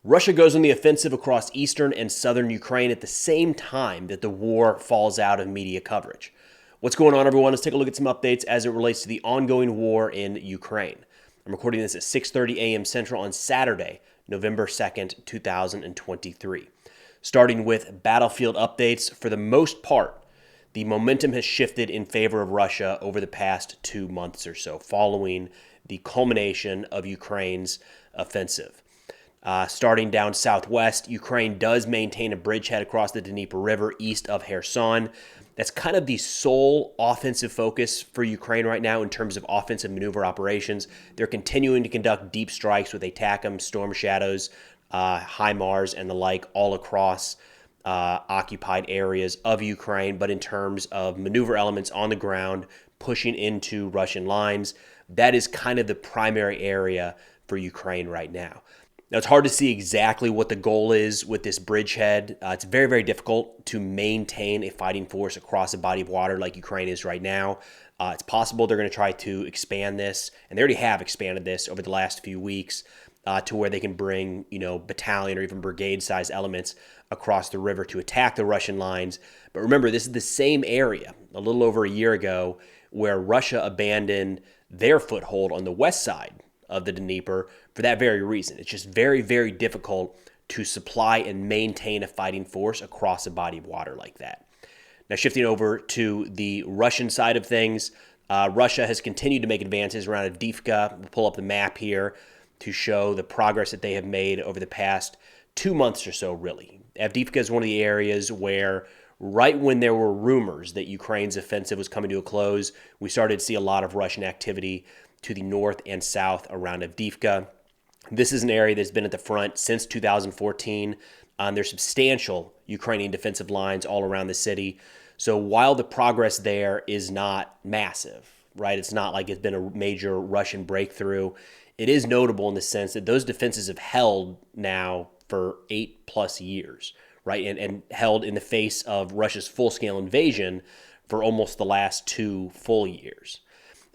Russia goes on the offensive across eastern and southern Ukraine at the same time that the war falls out of media coverage. What's going on, everyone? Let's take a look at some updates as it relates to the ongoing war in Ukraine. I'm recording this at 6:30 a.m. Central on Saturday, November 2nd, 2023. Starting with battlefield updates, for the most part, the momentum has shifted in favor of Russia over the past 2 months or so, following the culmination of Ukraine's offensive. Starting down southwest, Ukraine does maintain a bridgehead across the Dnieper River east of Kherson. That's kind of the sole offensive focus for Ukraine right now in terms of offensive maneuver operations. They're continuing to conduct deep strikes with ATACMS, Storm Shadows, HIMARS, and the like all across occupied areas of Ukraine. But in terms of maneuver elements on the ground, pushing into Russian lines, that is kind of the primary area for Ukraine right now. Now, it's hard to see exactly what the goal is with this bridgehead. It's very, very difficult to maintain a fighting force across a body of water like Ukraine is right now. It's possible they're going to try to expand this, and they already have expanded this over the last few weeks to where they can bring, battalion or even brigade-sized elements across the river to attack the Russian lines. But remember, this is the same area a little over a year ago where Russia abandoned their foothold on the west side of the Dnieper for that very reason. It's just very, very difficult to supply and maintain a fighting force across a body of water like that. Now, shifting over to the Russian side of things, Russia has continued to make advances around Avdiivka. We'll pull up the map here to show the progress that they have made over the past 2 months or so, really. Avdiivka is one of the areas where right when there were rumors that Ukraine's offensive was coming to a close, we started to see a lot of Russian activity to the north and south around Avdiivka. This is an area that's been at the front since 2014. There's substantial Ukrainian defensive lines all around the city. So while the progress there is not massive, right? It's not like it's been a major Russian breakthrough. It is notable in the sense that those defenses have held now for 8+ years, right? And held in the face of Russia's full-scale invasion for almost the last 2 full years.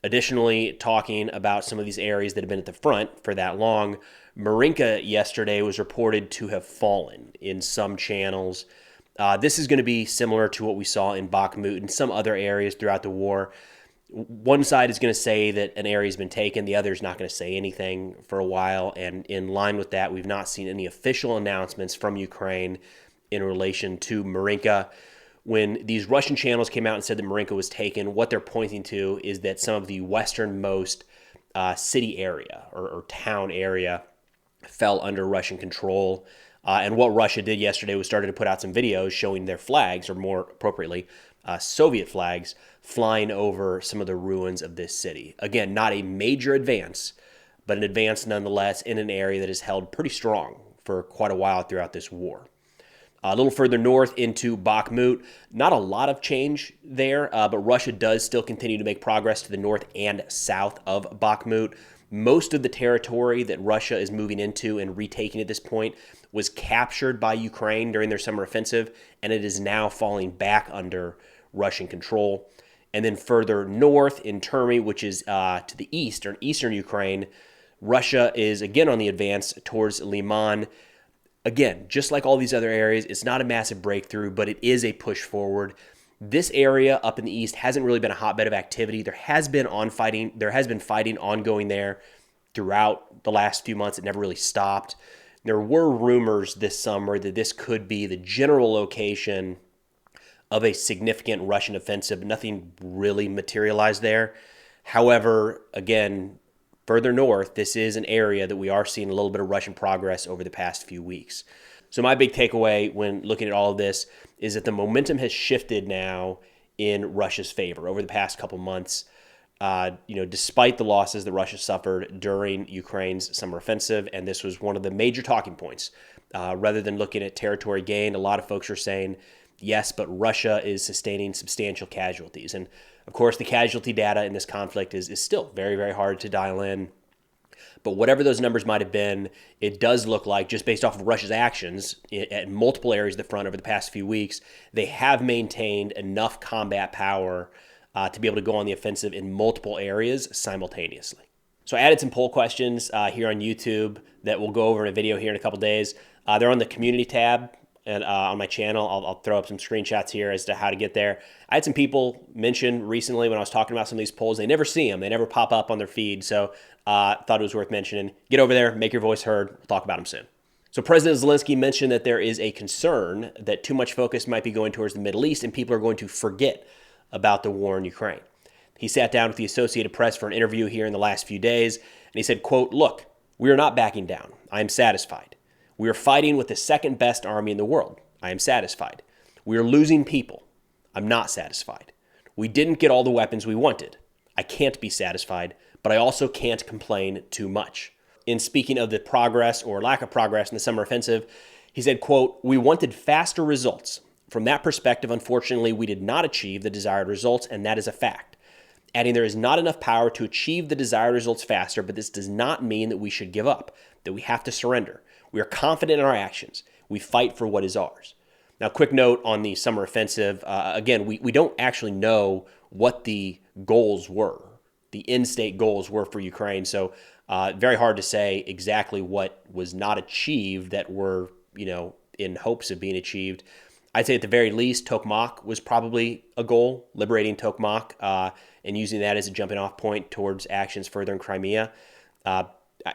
Additionally, talking about some of these areas that have been at the front for that long, Marinka yesterday was reported to have fallen in some channels. This is going to be similar to what we saw in Bakhmut and some other areas throughout the war. One side is going to say that an area has been taken. The other is not going to say anything for a while. And in line with that, we've not seen any official announcements from Ukraine in relation to Marinka. When these Russian channels came out and said that Marinka was taken, what they're pointing to is that some of the westernmost city area or town area fell under Russian control. And what Russia did yesterday was started to put out some videos showing their flags, or more appropriately, Soviet flags, flying over some of the ruins of this city. Again, not a major advance, but an advance nonetheless in an area that is held pretty strong for quite a while throughout this war. A little further north into Bakhmut, not a lot of change there, but Russia does still continue to make progress to the north and south of Bakhmut. Most of the territory that Russia is moving into and retaking at this point was captured by Ukraine during their summer offensive, and it is now falling back under Russian control. And then further north in Termy, which is to the east, or eastern Ukraine, Russia is again on the advance towards Liman. Again, just like all these other areas, it's not a massive breakthrough, but it is a push forward. This area up in the east hasn't really been a hotbed of activity. There has been fighting ongoing there throughout the last few months. It never really stopped. There were rumors this summer that this could be the general location of a significant Russian offensive, but nothing really materialized there. However, again, further north, this is an area that we are seeing a little bit of Russian progress over the past few weeks. So my big takeaway when looking at all of this is that the momentum has shifted now in Russia's favor over the past couple months. Despite the losses that Russia suffered during Ukraine's summer offensive, and this was one of the major talking points. Rather than looking at territory gained, a lot of folks are saying, yes, but Russia is sustaining substantial casualties. And of course, the casualty data in this conflict is still very, very hard to dial in. But whatever those numbers might have been, it does look like, just based off of Russia's actions at multiple areas of the front over the past few weeks, they have maintained enough combat power to be able to go on the offensive in multiple areas simultaneously. So I added some poll questions here on YouTube that we'll go over in a video here in a couple days. They're on the community tab and on my channel. I'll throw up some screenshots here as to how to get there. I had some people mention recently when I was talking about some of these polls, they never see them. They never pop up on their feed. So thought it was worth mentioning. Get over there, make your voice heard. We'll talk about them soon. So President Zelensky mentioned that there is a concern that too much focus might be going towards the Middle East and people are going to forget about the war in Ukraine. He sat down with the Associated Press for an interview here in the last few days, and he said, quote, "Look, we are not backing down. I am satisfied. We are fighting with the second best army in the world. I am satisfied. We are losing people. I'm not satisfied. We didn't get all the weapons we wanted. I can't be satisfied, but I also can't complain too much." In speaking of the progress or lack of progress in the summer offensive, he said, quote, "We wanted faster results. From that perspective, unfortunately, we did not achieve the desired results, and that is a fact." Adding, there is not enough power to achieve the desired results faster, but this does not mean that we should give up, that we have to surrender. We are confident in our actions. We fight for what is ours. Now, quick note on the summer offensive. Again, we don't actually know what the goals were, the in-state goals were for Ukraine. So very hard to say exactly what was not achieved that were, in hopes of being achieved. I'd say at the very least, Tokmak was probably a goal, liberating Tokmak and using that as a jumping off point towards actions further in Crimea. On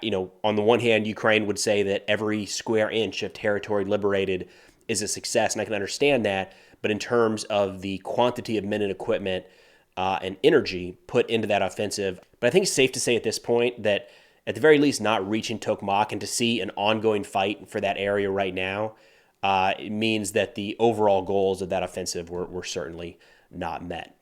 the one hand, Ukraine would say that every square inch of territory liberated is a success, and I can understand that. But in terms of the quantity of men and equipment and energy put into that offensive, but I think it's safe to say at this point that at the very least, not reaching Tokmak and to see an ongoing fight for that area right now, it means that the overall goals of that offensive were certainly not met.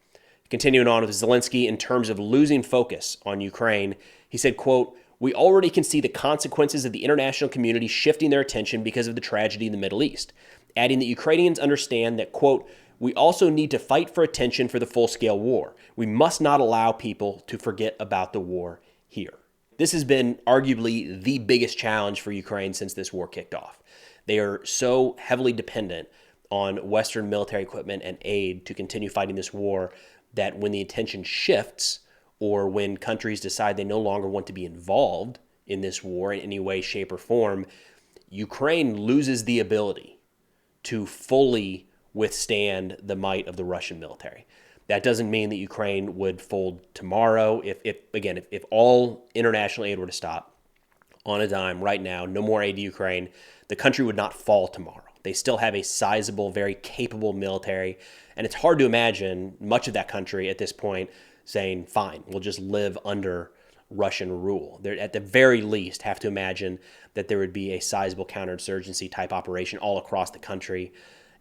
Continuing on with Zelensky, in terms of losing focus on Ukraine, he said, quote, "We already can see the consequences of the international community shifting their attention because of the tragedy in the Middle East," adding that Ukrainians understand that, quote, "We also need to fight for attention for the full-scale war. We must not allow people to forget about the war here." This has been arguably the biggest challenge for Ukraine since this war kicked off. They are so heavily dependent on Western military equipment and aid to continue fighting this war that when the attention shifts or when countries decide they no longer want to be involved in this war in any way, shape, or form, Ukraine loses the ability to fully withstand the might of the Russian military. That doesn't mean that Ukraine would fold tomorrow. If all international aid were to stop on a dime right now, no more aid to Ukraine, the country would not fall tomorrow. They still have a sizable, very capable military, and it's hard to imagine much of that country at this point saying, fine, we'll just live under Russian rule. They at the very least have to imagine that there would be a sizable counterinsurgency type operation all across the country,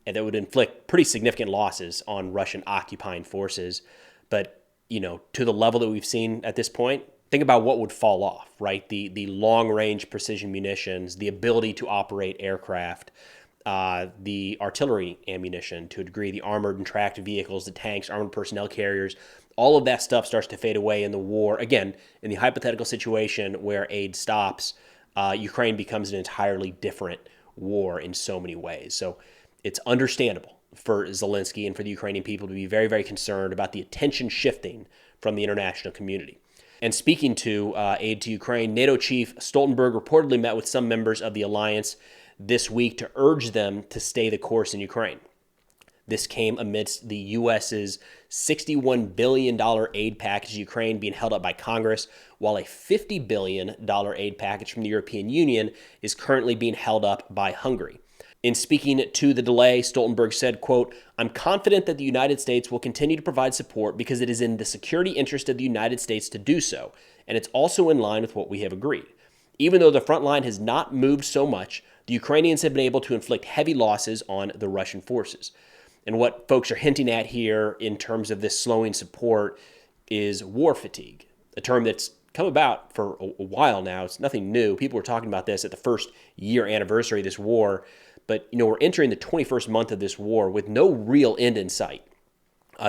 and that would inflict pretty significant losses on Russian occupying forces. But, to the level that we've seen at this point, think about what would fall off, right? The long-range precision munitions, the ability to operate aircraft, the artillery ammunition to a degree, the armored and tracked vehicles, the tanks, armored personnel carriers, all of that stuff starts to fade away in the war. Again, in the hypothetical situation where aid stops, Ukraine becomes an entirely different war in so many ways. So it's understandable for Zelensky and for the Ukrainian people to be very, very concerned about the attention shifting from the international community. And speaking to aid to Ukraine, NATO chief Stoltenberg reportedly met with some members of the alliance this week to urge them to stay the course in Ukraine. This came amidst the U.S.'s $61 billion aid package to Ukraine being held up by Congress, while a $50 billion aid package from the European Union is currently being held up by Hungary. In speaking to the delay, Stoltenberg said, quote, "I'm confident that the United States will continue to provide support because it is in the security interest of the United States to do so, and it's also in line with what we have agreed. Even though the front line has not moved so much, the Ukrainians have been able to inflict heavy losses on the Russian forces." And what folks are hinting at here in terms of this slowing support is war fatigue, a term that's come about for a while now. It's nothing new. People were talking about this at the first year anniversary of this war. But, we're entering the 21st month of this war with no real end in sight.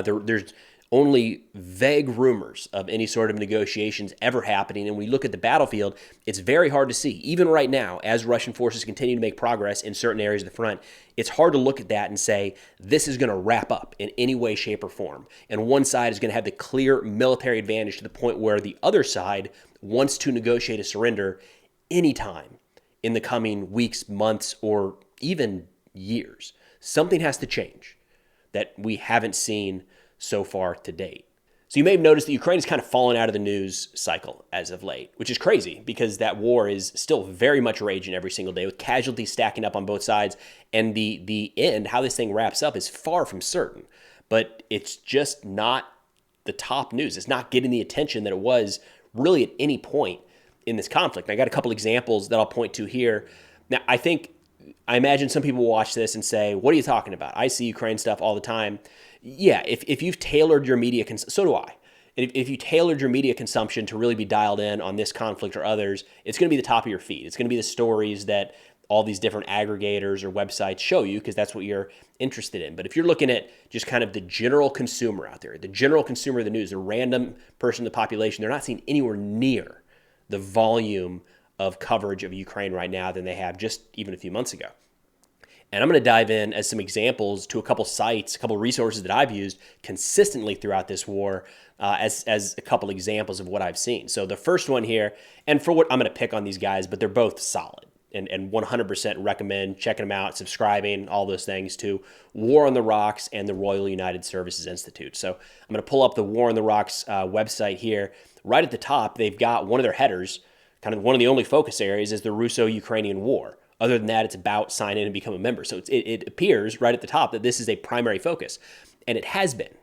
There's only vague rumors of any sort of negotiations ever happening. And when we look at the battlefield, it's very hard to see. Even right now, as Russian forces continue to make progress in certain areas of the front, it's hard to look at that and say, this is going to wrap up in any way, shape, or form. And one side is going to have the clear military advantage to the point where the other side wants to negotiate a surrender anytime in the coming weeks, months, or even years. Something has to change that we haven't seen so far to date. So you may have noticed that Ukraine has kind of fallen out of the news cycle as of late, which is crazy because that war is still very much raging every single day with casualties stacking up on both sides. And the end, how this thing wraps up, is far from certain. But it's just not the top news. It's not getting the attention that it was really at any point in this conflict. I got a couple examples that I'll point to here. Now, I imagine some people will watch this and say, what are you talking about? I see Ukraine stuff all the time. Yeah, if you've tailored your media, so do I. If you tailored your media consumption to really be dialed in on this conflict or others, it's going to be the top of your feed. It's going to be the stories that all these different aggregators or websites show you because that's what you're interested in. But if you're looking at just kind of the general consumer out there, the general consumer of the news, a random person in the population, they're not seeing anywhere near the volume of coverage of Ukraine right now than they have just even a few months ago. And I'm going to dive in as some examples to a couple sites, a couple resources that I've used consistently throughout this war as a couple examples of what I've seen. So the first one here, and for what I'm going to pick on these guys, but they're both solid and 100% recommend checking them out, subscribing, all those things to War on the Rocks and the Royal United Services Institute. So I'm going to pull up the War on the Rocks website here. Right at the top, they've got one of their headers, kind of one of the only focus areas is the Russo-Ukrainian War. Other than that, it's about sign in and become a member. So it appears right at the top that this is a primary focus. And it has been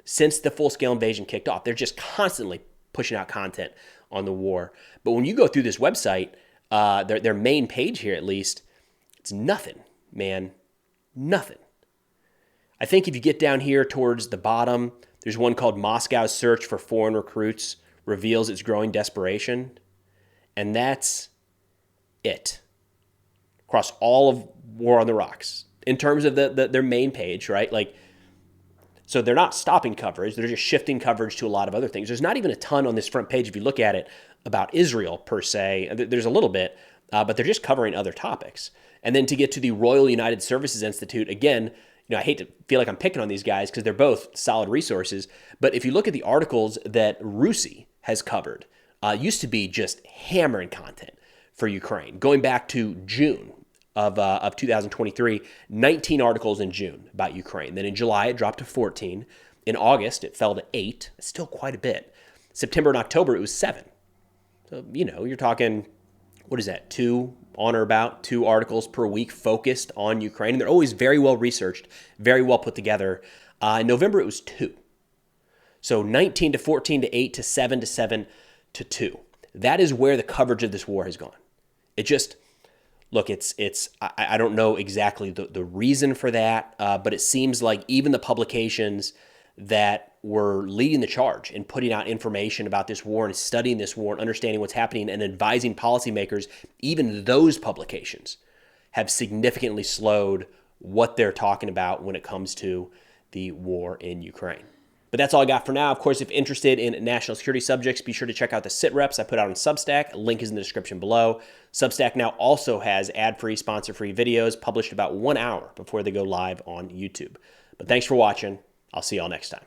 since the full-scale invasion kicked off. They're just constantly pushing out content on the war. But when you go through this website, their main page here at least, it's nothing, man. Nothing. I think if you get down here towards the bottom, there's one called Moscow's Search for Foreign Recruits Reveals Its Growing Desperation. And that's it. Across all of War on the Rocks, in terms of their main page, right? Like, so they're not stopping coverage; they're just shifting coverage to a lot of other things. There's not even a ton on this front page if you look at it about Israel per se. There's a little bit, but they're just covering other topics. And then to get to the Royal United Services Institute, again, I hate to feel like I'm picking on these guys because they're both solid resources. But if you look at the articles that Rusi has covered, used to be just hammering content for Ukraine, going back to June of 2023, 19 articles in June about Ukraine. Then in July, it dropped to 14. In August, it fell to 8. It's still quite a bit. September and October, it was 7. So, you're talking, what is that, 2 articles per week focused on Ukraine. And they're always very well researched, very well put together. In November, it was 2. So 19 to 14 to 8 to 7 to 7 to 2. That is where the coverage of this war has gone. It just... Look, I don't know exactly the reason for that, but it seems like even the publications that were leading the charge in putting out information about this war and studying this war and understanding what's happening and advising policymakers, even those publications have significantly slowed what they're talking about when it comes to the war in Ukraine. But that's all I got for now. Of course, if interested in national security subjects, be sure to check out the sit reps I put out on Substack. A link is in the description below. Substack now also has ad-free, sponsor-free videos published about 1 hour before they go live on YouTube. But thanks for watching. I'll see y'all next time.